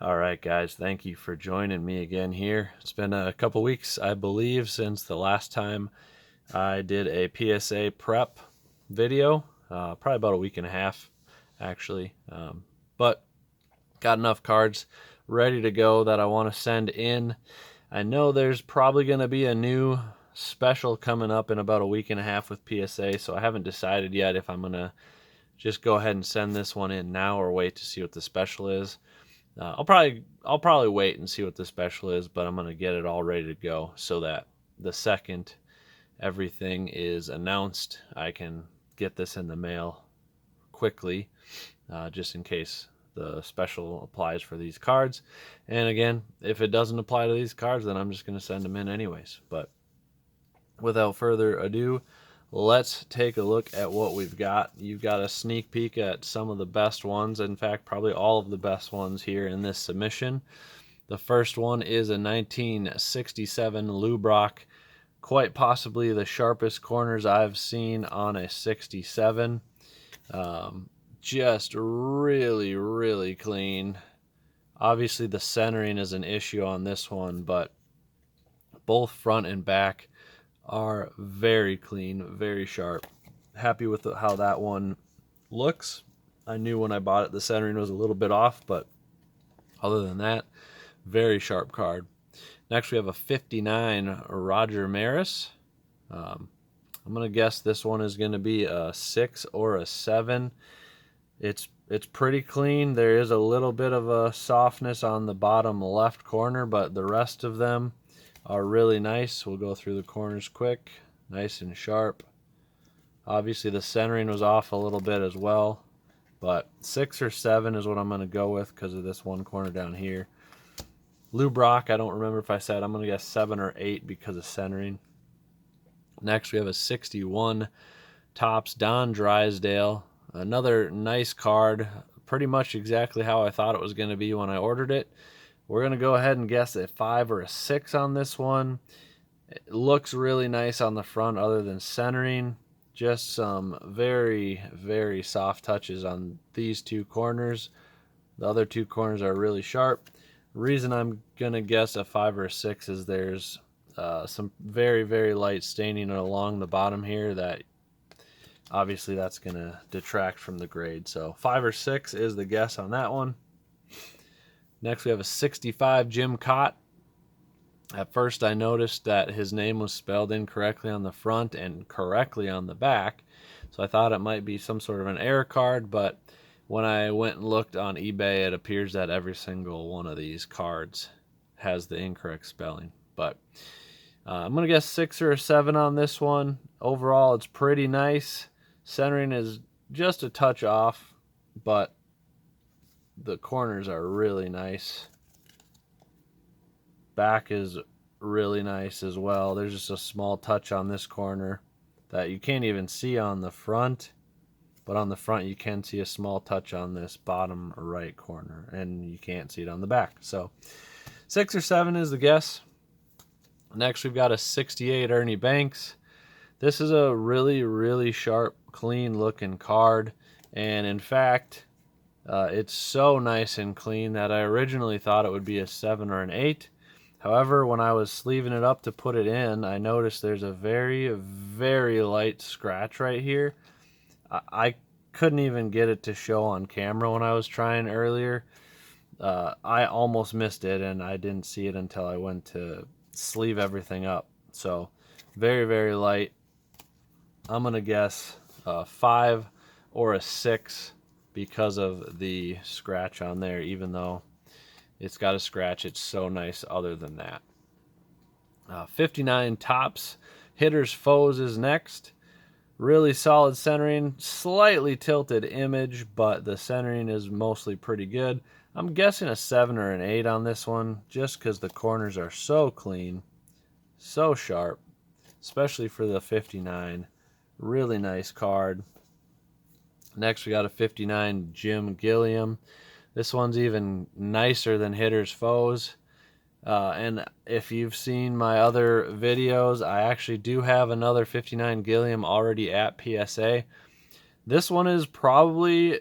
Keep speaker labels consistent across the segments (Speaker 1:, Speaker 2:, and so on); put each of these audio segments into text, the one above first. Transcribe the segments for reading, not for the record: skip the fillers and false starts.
Speaker 1: All right, guys, thank you for joining me again here. It's been a couple weeks, I believe, since the last time I did a PSA prep video. Probably about a week and a half, actually. But got enough cards ready to go that I want to send in. I know there's probably going to be a new special coming up in about a week and a half with PSA, so I haven't decided yet if I'm going to just go ahead and send this one in now or wait to see what the special is. I'll probably wait and see what the special is, but I'm gonna get it all ready to go so that the second everything is announced, I can get this in the mail quickly, just in case the special applies for these cards. And again, if it doesn't apply to these cards, then I'm just gonna send them in anyways. But without further ado, let's take a look at what we've got. You've got a sneak peek at some of the best ones. In fact, probably all of the best ones here in this submission. The first one is a 1967 Lou Brock, quite possibly the sharpest corners I've seen on a 67. Just really, really clean. Obviously, the centering is an issue on this one, but both front and back are very clean, very sharp. Happy with how that one looks. I knew when I bought it the centering was a little bit off, but other than that, very sharp card. Next, we have a 59 Roger Maris. I'm going to guess this one is going to be a 6 or a 7. It's pretty clean. There is a little bit of a softness on the bottom left corner, but the rest of them are really nice. We'll go through the corners quick, nice and sharp. Obviously the centering was off a little bit as well, but 6 or 7 is what I'm going to go with because of this one corner down here. Lou Brock, I don't remember if I said, I'm going to guess 7 or 8 because of centering. Next we have a 61 Topps Don Drysdale. Another nice card, pretty much exactly how I thought it was going to be when I ordered it. We're going to go ahead and guess a 5 or a 6 on this one. It looks really nice on the front other than centering. Just some very, very soft touches on these two corners. The other two corners are really sharp. The reason I'm going to guess a 5 or a 6 is there's some very, very light staining along the bottom here that obviously that's going to detract from the grade. So 5 or 6 is the guess on that one. Next, we have a 65 Jim Cott. At first, I noticed that his name was spelled incorrectly on the front and correctly on the back, so I thought it might be some sort of an error card, but when I went and looked on eBay, it appears that every single one of these cards has the incorrect spelling. But I'm going to guess 6 or a 7 on this one. Overall, it's pretty nice. Centering is just a touch off, but the corners are really nice. Back is really nice as well. There's just a small touch on this corner that you can't even see on the front, but on the front you can see a small touch on this bottom right corner, and you can't see it on the back. So 6 or 7 is the guess. Next, we've got a 68 Ernie Banks. This is a really, really sharp, clean looking card, and in fact, it's so nice and clean that I originally thought it would be a 7 or an 8. However, when I was sleeving it up to put it in, I noticed there's a very, very light scratch right here. I couldn't even get it to show on camera when I was trying earlier. I almost missed it, and I didn't see it until I went to sleeve everything up. So, very, very light. I'm going to guess a 5 or a 6 because of the scratch on there, even though it's got a scratch. It's so nice other than that. 59 Topps Hitters Foes is next. Really solid centering, slightly tilted image, but the centering is mostly pretty good. I'm guessing a 7 or an 8 on this one, just because the corners are so clean, so sharp, especially for the 59. Really nice card. Next, we got a 59 Jim Gilliam. This one's even nicer than Hitters Foes. And if you've seen my other videos, I actually do have another 59 Gilliam already at PSA. This one is probably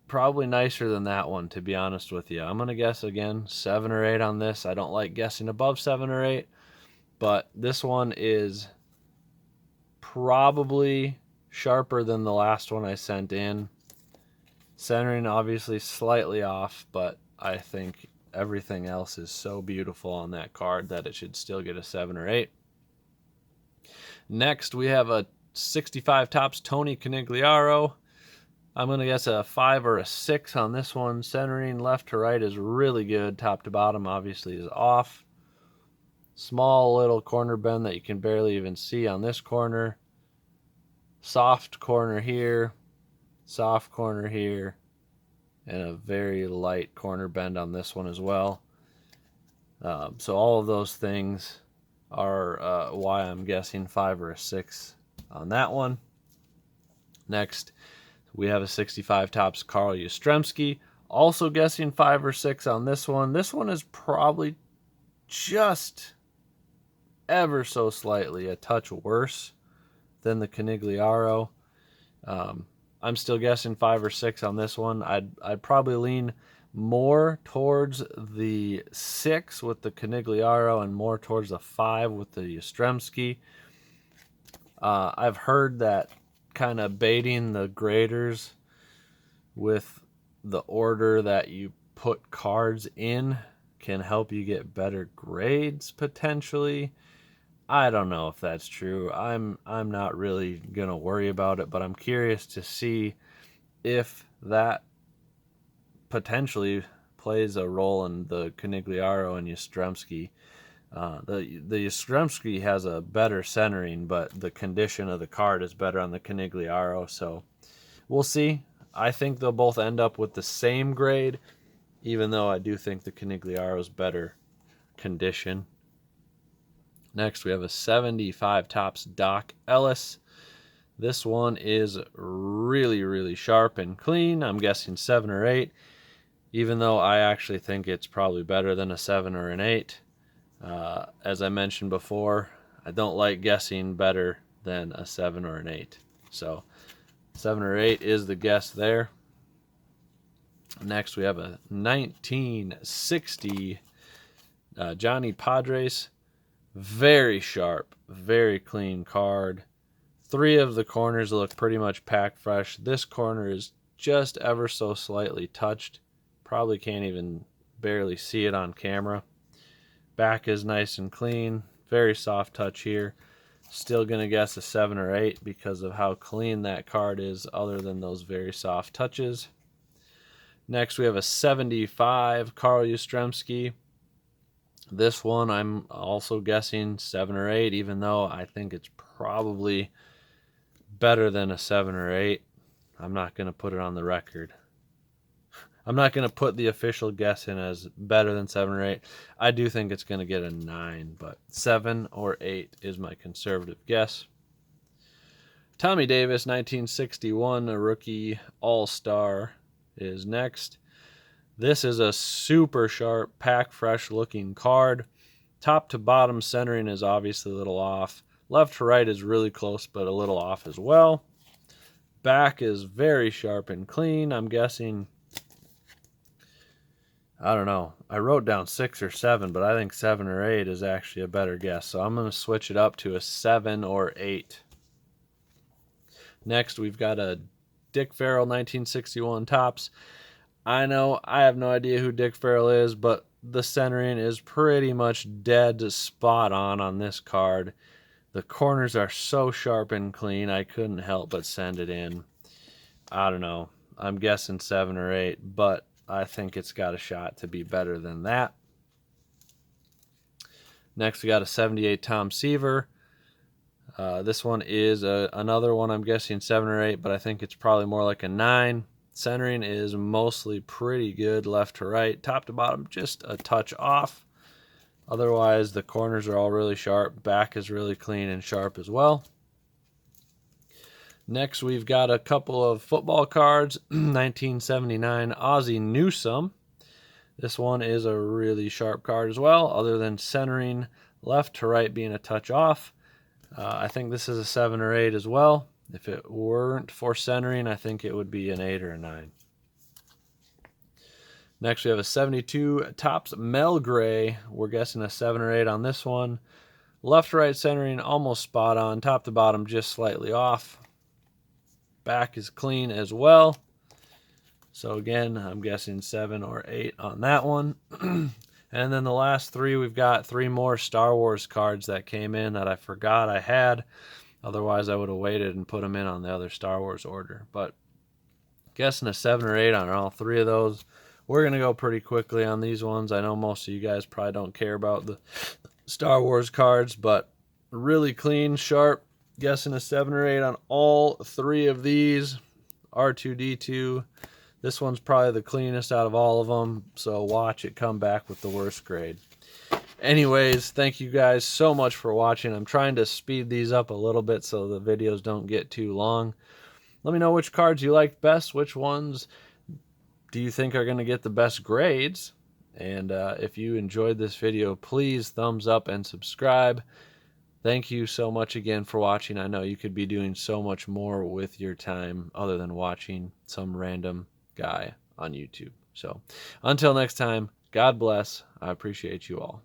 Speaker 1: probably nicer than that one, to be honest with you. I'm going to guess again 7 or 8 on this. I don't like guessing above 7 or 8, but this one is probably sharper than the last one I sent in. Centering obviously slightly off, but I think everything else is so beautiful on that card that it should still get a 7 or 8. Next, we have a 65 Topps Tony Canigliaro. I'm going to guess a 5 or a 6 on this one. Centering left to right is really good. Top to bottom obviously is off. Small little corner bend that you can barely even see on this corner. Soft corner here. Soft corner here. And a very light corner bend on this one as well. So all of those things are why I'm guessing 5 or a 6 on that one. Next, we have a 65 Topps Carl Yastrzemski. Also guessing 5 or 6 on this one. This one is probably just ever so slightly a touch worse than the Canigliaro. I'm still guessing 5 or 6 on this one. I'd probably lean more towards the 6 with the Canigliaro and more towards the 5 with the Yastrzemski. I've heard that kind of baiting the graders with the order that you put cards in can help you get better grades potentially. I don't know if that's true. I'm not really going to worry about it, but I'm curious to see if that potentially plays a role in the Canigliaro and Yastrzemski. The Yastrzemski has a better centering, but the condition of the card is better on the Canigliaro, so we'll see. I think they'll both end up with the same grade, even though I do think the Canigliaro is better condition. Next, we have a 75 Topps Doc Ellis. This one is really, really sharp and clean. I'm guessing 7 or 8, even though I actually think it's probably better than a 7 or an 8. As I mentioned before, I don't like guessing better than a 7 or an 8. So 7 or 8 is the guess there. Next, we have a 1960 Johnny Padres. Very sharp, very clean card. 3 of the corners look pretty much pack fresh. This corner is just ever so slightly touched. Probably can't even barely see it on camera. Back is nice and clean. Very soft touch here. Still going to guess a 7 or 8 because of how clean that card is other than those very soft touches. Next, we have a 75 Carl Yastrzemski. This one I'm also guessing 7 or 8, even though I think it's probably better than a 7 or 8. I'm not going to put it on the record. I'm not going to put the official guess in as better than 7 or 8. I do think it's going to get a 9, but 7 or 8 is my conservative guess. Tommy Davis, 1961, a rookie all-star, is next. This is a super sharp, pack fresh looking card. Top to bottom centering is obviously a little off. Left to right is really close, but a little off as well. Back is very sharp and clean. I'm guessing, I don't know. I wrote down 6 or 7, but I think 7 or 8 is actually a better guess. So I'm going to switch it up to a 7 or 8. Next, we've got a Dick Farrell 1961 Topps. I know I have no idea who Dick Farrell is, but the centering is pretty much dead spot on this card. The corners are so sharp and clean, I couldn't help but send it in. I don't know. I'm guessing 7 or 8, but I think it's got a shot to be better than that. Next, we got a 78 Tom Seaver. This one is another one I'm guessing 7 or 8, but I think it's probably more like a 9. Centering is mostly pretty good left to right. Top to bottom, just a touch off. Otherwise, the corners are all really sharp. Back is really clean and sharp as well. Next, we've got a couple of football cards. 1979 Ozzie Newsome. This one is a really sharp card as well, other than centering left to right being a touch off. I think this is a 7 or 8 as well. If it weren't for centering, I think it would be an 8 or a 9. Next, we have a 72 Topps Mel Gray. We're guessing a 7 or 8 on this one. Left-right centering almost spot on. Top to bottom just slightly off. Back is clean as well. So again, I'm guessing 7 or 8 on that one. And then the last three, we've got 3 more Star Wars cards that came in that I forgot I had. Otherwise, I would have waited and put them in on the other Star Wars order. But guessing a 7 or 8 on all 3 of those. We're going to go pretty quickly on these ones. I know most of you guys probably don't care about the Star Wars cards, but really clean, sharp. Guessing a 7 or 8 on all 3 of these. R2-D2. This one's probably the cleanest out of all of them, so watch it come back with the worst grade. Anyways, thank you guys so much for watching. I'm trying to speed these up a little bit so the videos don't get too long. Let me know which cards you liked best, which ones do you think are going to get the best grades? And if you enjoyed this video, please thumbs up and subscribe. Thank you so much again for watching. I know you could be doing so much more with your time other than watching some random guy on YouTube. So until next time, God bless. I appreciate you all.